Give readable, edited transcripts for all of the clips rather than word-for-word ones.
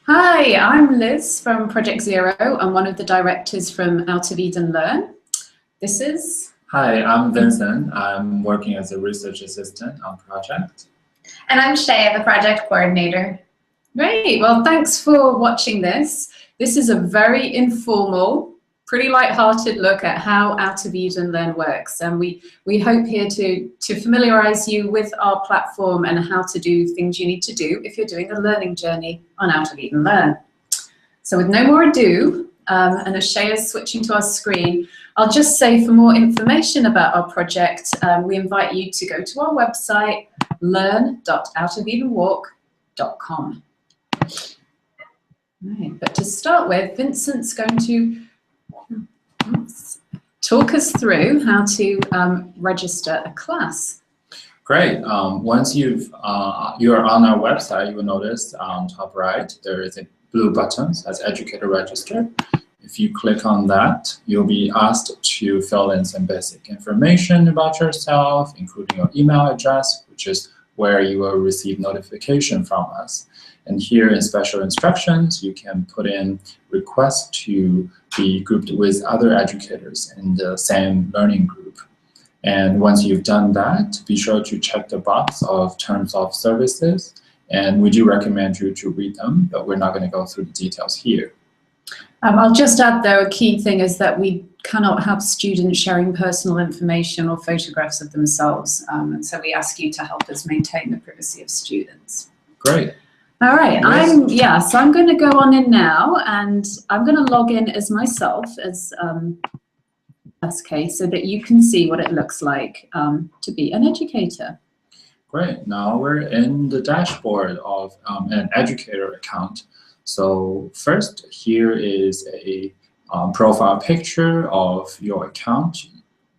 Hi, I'm Liz from Project Zero. I'm one of the directors from Out of Eden Learn. This is... Hi, I'm Vincent. I'm working as a research assistant on project. And I'm Shay, the project coordinator. Great. Well, thanks for watching this. This is a very informal, pretty light-hearted look at how Out of Eden Learn works. And we hope here to familiarize you with our platform and how to do things you need to do if you're doing a learning journey on Out of Eden Learn. So with no more ado, and as Shay is switching to our screen, I'll just say for more information about our project, we invite you to go to our website, learn.outofelenwalk.com. Right, but to start with, Vincent's going to talk us through how to register a class. Great. Once you're on our website, you will notice on top right there is a blue button that says Educator Register. If you click on that, you'll be asked to fill in some basic information about yourself, including your email address, which is where you will receive notification from us. And here in special instructions, you can put in requests to be grouped with other educators in the same learning group. And once you've done that, be sure to check the box of terms of services. And we do recommend you to read them, but we're not going to go through the details here. I'll just add, though, a key thing is that we cannot have students sharing personal information or photographs of themselves. And so we ask you to help us maintain the privacy of students. Great. All right, so I'm going to go on in now, and I'm going to log in as myself as SK so that you can see what it looks like to be an educator. Great. Now we're in the dashboard of an educator account. So first, here is a profile picture of your account.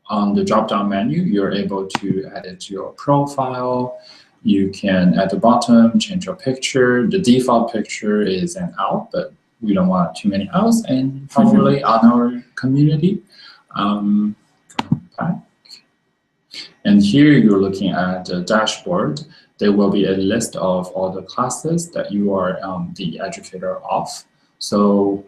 On the drop-down menu, you're able to edit your profile. You can, at the bottom, change your picture. The default picture is an owl, but we don't want too many owls and probably on our community. Go back. And here you're looking at the dashboard. There will be a list of all the classes that you are the educator of. So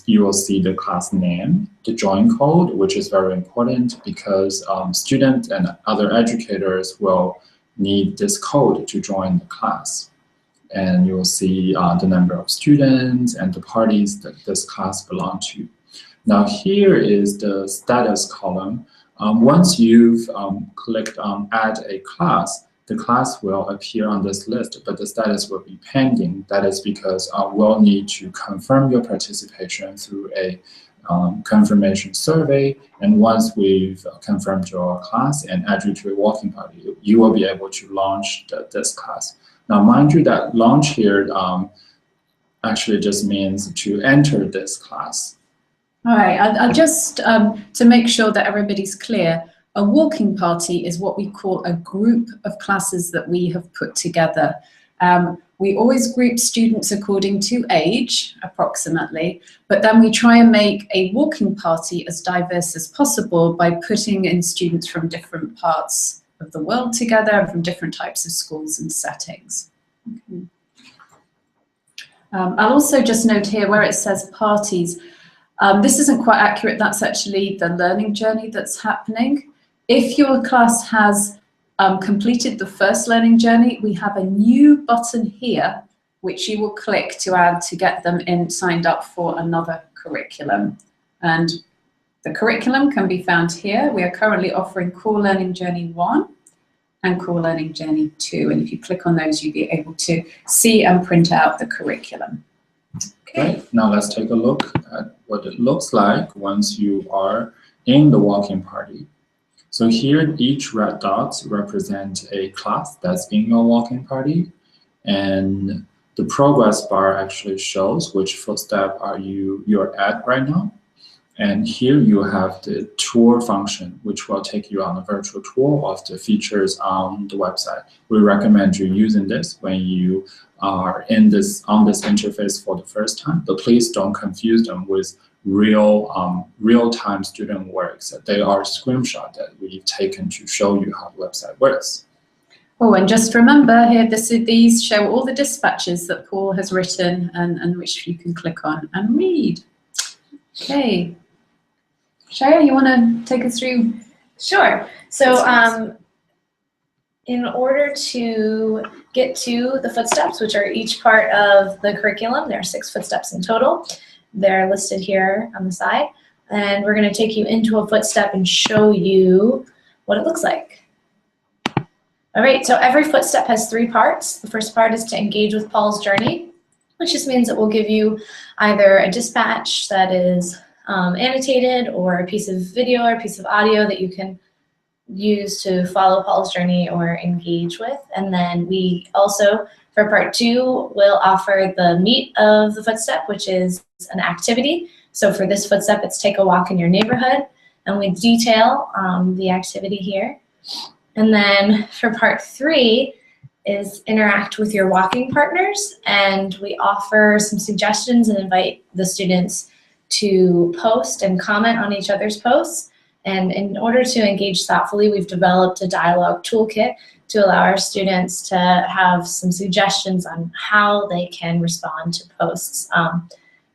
you will see the class name, the join code, which is very important because students and other educators will need this code to join the class. And you will see the number of students and the parties that this class belongs to. Now here is the status column. Once you've clicked on add a class, the class will appear on this list, but the status will be pending. That is because we'll need to confirm your participation through a confirmation survey. And once we've confirmed your class and add you to a walking party, you will be able to launch this class. Now, mind you that launch here actually just means to enter this class. All right, I'll just, to make sure that everybody's clear, a walking party is what we call a group of classes that we have put together. We always group students according to age, approximately, but then we try and make a walking party as diverse as possible by putting in students from different parts of the world together and from different types of schools and settings. Okay. I'll also just note here where it says parties. This isn't quite accurate. That's actually the learning journey that's happening. If your class has completed the first learning journey, we have a new button here, which you will click to add to get them signed up for another curriculum. And the curriculum can be found here. We are currently offering Core Learning Journey 1 and Core Learning Journey 2. And if you click on those, you'll be able to see and print out the curriculum. Okay. Right. Now let's take a look at what it looks like once you are in the walking party. So here, each red dot represents a class that's in your walking party, and the progress bar actually shows which footstep you're at right now. And here you have the tour function, which will take you on a virtual tour of the features on the website. We recommend you using this when you are on this interface for the first time, but please don't confuse them with real-time student works. They are screenshots that we've taken to show you how the website works. Oh, and just remember here, these show all the dispatches that Paul has written and which you can click on and read. Okay. Shaya, you want to take us through? Sure. So in order to get to the footsteps, which are each part of the curriculum, there are 6 footsteps in total. They're listed here on the side. And we're going to take you into a footstep and show you what it looks like. All right, so every footstep has 3 parts. The first part is to engage with Paul's journey, which just means it will give you either a dispatch that is annotated or a piece of video or a piece of audio that you can use to follow Paul's journey or engage with. And then we also, for part 2, will offer the meat of the footstep, which is an activity. So for this footstep, it's take a walk in your neighborhood, and we detail the activity here. And then for part 3 is interact with your walking partners, and we offer some suggestions and invite the students to post and comment on each other's posts. And in order to engage thoughtfully, we've developed a dialogue toolkit to allow our students to have some suggestions on how they can respond to posts.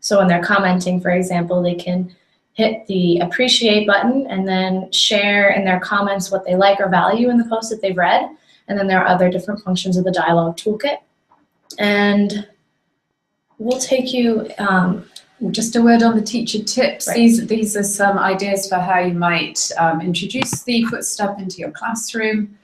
So when they're commenting, for example, they can hit the appreciate button and then share in their comments what they like or value in the post that they've read. And then there are other different functions of the dialogue toolkit. And we'll take you just a word on the teacher tips. Right. These are some ideas for how you might introduce the footstep into your classroom.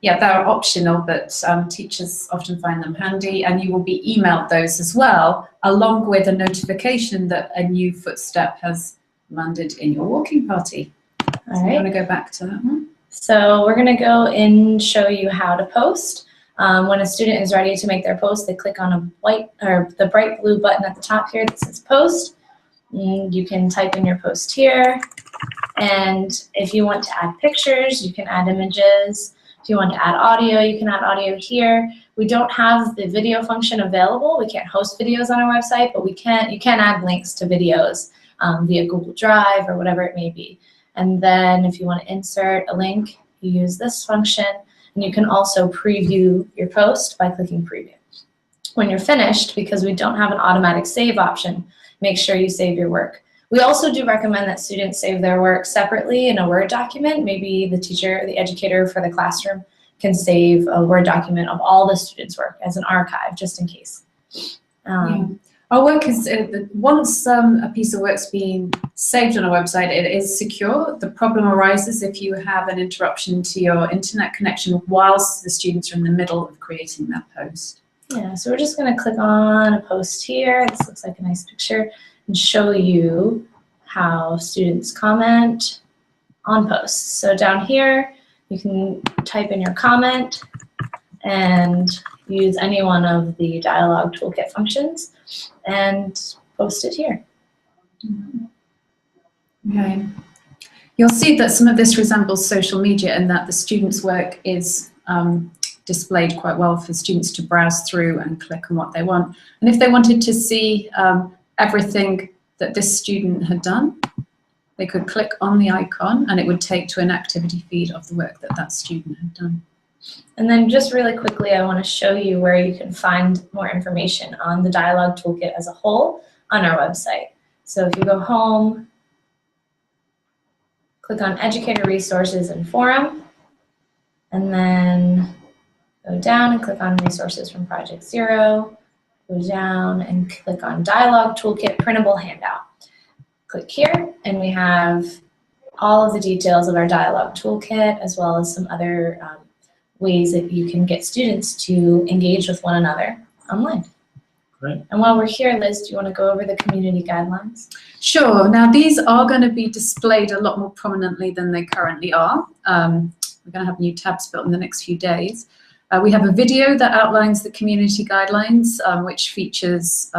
Yeah, they're optional, but teachers often find them handy, and you will be emailed those as well, along with a notification that a new footstep has landed in your walking party. All So right. you want to go back to that one? So we're going to go and show you how to post. When a student is ready to make their post, they click on the bright blue button at the top here that says post. You can type in your post here. And if you want to add pictures, you can add images. If you want to add audio, you can add audio here. We don't have the video function available. We can't host videos on our website, but you can add links to videos via Google Drive or whatever it may be. And then if you want to insert a link, you use this function. And you can also preview your post by clicking preview. When you're finished, because we don't have an automatic save option, make sure you save your work. We also do recommend that students save their work separately in a Word document. Maybe the teacher or the educator for the classroom can save a Word document of all the students' work as an archive, just in case. Yeah. Our work is, once a piece of work's been saved on a website, it is secure. The problem arises if you have an interruption to your internet connection whilst the students are in the middle of creating that post. Yeah, so we're just going to click on a post here. This looks like a nice picture, and show you how students comment on posts. So down here, you can type in your comment and use any one of the dialogue toolkit functions and post it here. Okay. You'll see that some of this resembles social media and that the students' work is displayed quite well for students to browse through and click on what they want. And if they wanted to see everything that this student had done, they could click on the icon and it would take to an activity feed of the work that that student had done. And then just really quickly, I want to show you where you can find more information on the dialogue toolkit as a whole on our website. So if you go home, click on Educator Resources and Forum, and then go down and click on Resources from Project Zero, go down and click on Dialogue Toolkit Printable Handout. Click here, and we have all of the details of our dialogue toolkit, as well as some other ways that you can get students to engage with one another online. Great. And while we're here, Liz, do you want to go over the community guidelines? Sure. Now, these are going to be displayed a lot more prominently than they currently are. We're going to have new tabs built in the next few days. We have a video that outlines the community guidelines, which features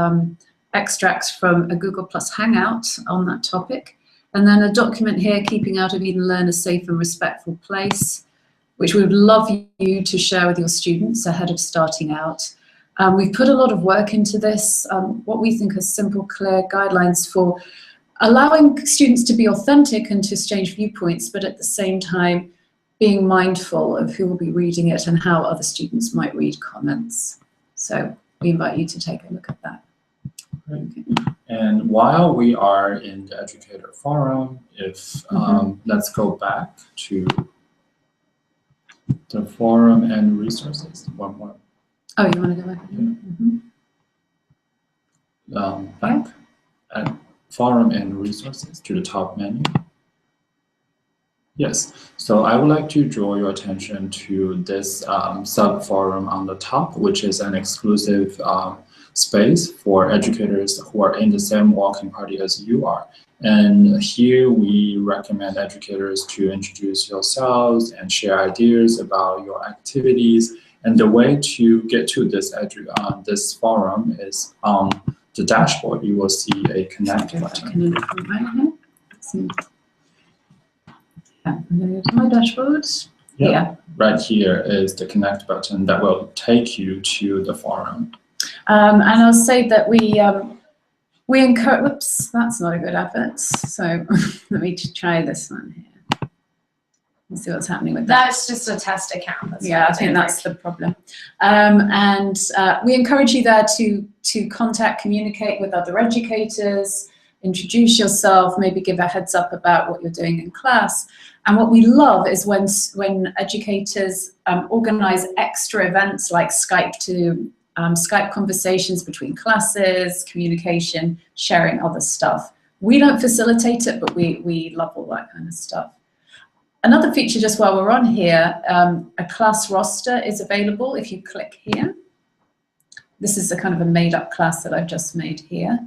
extracts from a Google Plus Hangout on that topic. And then a document here, Keeping Out of Eden Learn a Safe and Respectful Place, which we would love you to share with your students ahead of starting out. We've put a lot of work into this, what we think are simple, clear guidelines for allowing students to be authentic and to exchange viewpoints, but at the same time, being mindful of who will be reading it and how other students might read comments. So we invite you to take a look at that. Okay. And while we are in the Educator Forum, if let's go back to the forum and resources. One more. Oh, you want to go back? Back at forum and resources to the top menu. Yes, so I would like to draw your attention to this sub-forum on the top, which is an exclusive space for educators who are in the same walking party as you are. And here we recommend educators to introduce yourselves and share ideas about your activities. And the way to get to this forum is on the dashboard. You will see a connect button. I'm going to go to my dashboard. Yep. Yeah. Right here is the connect button that will take you to the forum. And I'll say that we encourage, whoops, that's not a good advert. So let me try this one here. Let's see what's happening with that. That's just a test account. That's Yeah, I think that's the problem. And we encourage you there to contact, communicate with other educators, introduce yourself, maybe give a heads up about what you're doing in class. And what we love is when educators organize extra events like Skype conversations between classes, communication, sharing other stuff. We don't facilitate it, but we love all that kind of stuff. Another feature, just while we're on here, a class roster is available if you click here. This is a kind of a made-up class that I've just made here.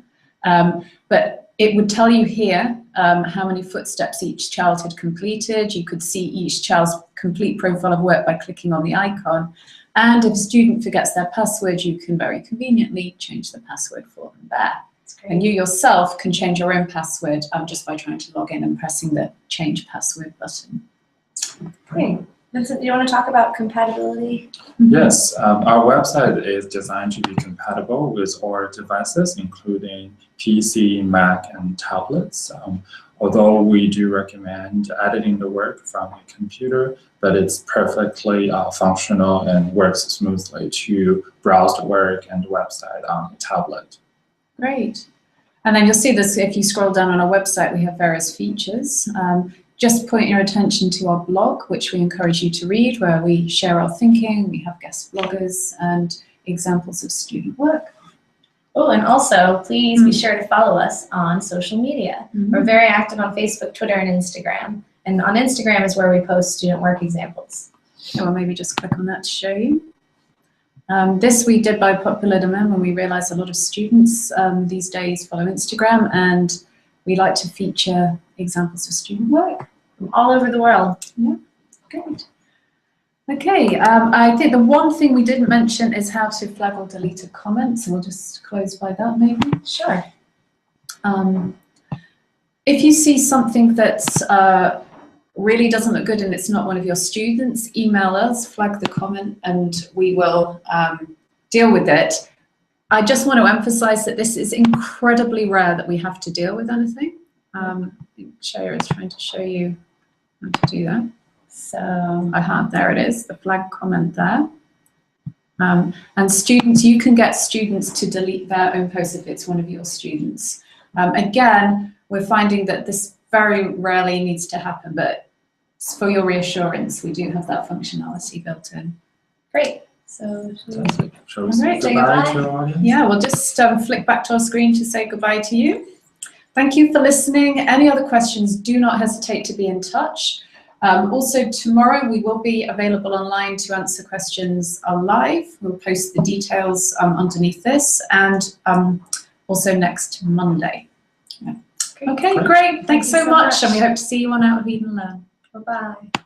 But it would tell you here how many footsteps each child had completed. You could see each child's complete profile of work by clicking on the icon. And if a student forgets their password, you can very conveniently change the password for them there. And you yourself can change your own password just by trying to log in and pressing the change password button. Great. Vincent, do you want to talk about compatibility? Yes, our website is designed to be compatible with all devices, including PC, Mac, and tablets. Although we do recommend editing the work from a computer, but it's perfectly functional and works smoothly to browse the work and the website on a tablet. Great. And then you'll see this, if you scroll down on our website, we have various features. Just point your attention to our blog, which we encourage you to read, where we share our thinking, we have guest bloggers and examples of student work. Oh, and also, please be sure to follow us on social media. We're very active on Facebook, Twitter, and Instagram. And on Instagram is where we post student work examples. Or maybe just click on that to show you. This we did by popular demand when we realized a lot of students these days follow Instagram, and we like to feature examples of student work from all over the world. Yeah, good. Okay, I think the one thing we didn't mention is how to flag or delete a comment, so we'll just close by that maybe. Sure. If you see something that's really doesn't look good and it's not one of your students, email us, flag the comment, and we will deal with it. I just want to emphasize that this is incredibly rare that we have to deal with anything. I think Shaya is trying to show you how to do that. So there it is, the flag comment there. And students, you can get students to delete their own post if it's one of your students. Again, we're finding that this very rarely needs to happen, but for your reassurance, we do have that functionality built in. Great. So shall we say goodbye to our audience? Yeah, we'll just flick back to our screen to say goodbye to you. Thank you for listening. Any other questions, do not hesitate to be in touch. Also, tomorrow we will be available online to answer questions live. We'll post the details underneath this, and also next Monday. Yeah. Okay, great. Thanks so much, and we hope to see you on Out of Eden Learn. Bye-bye.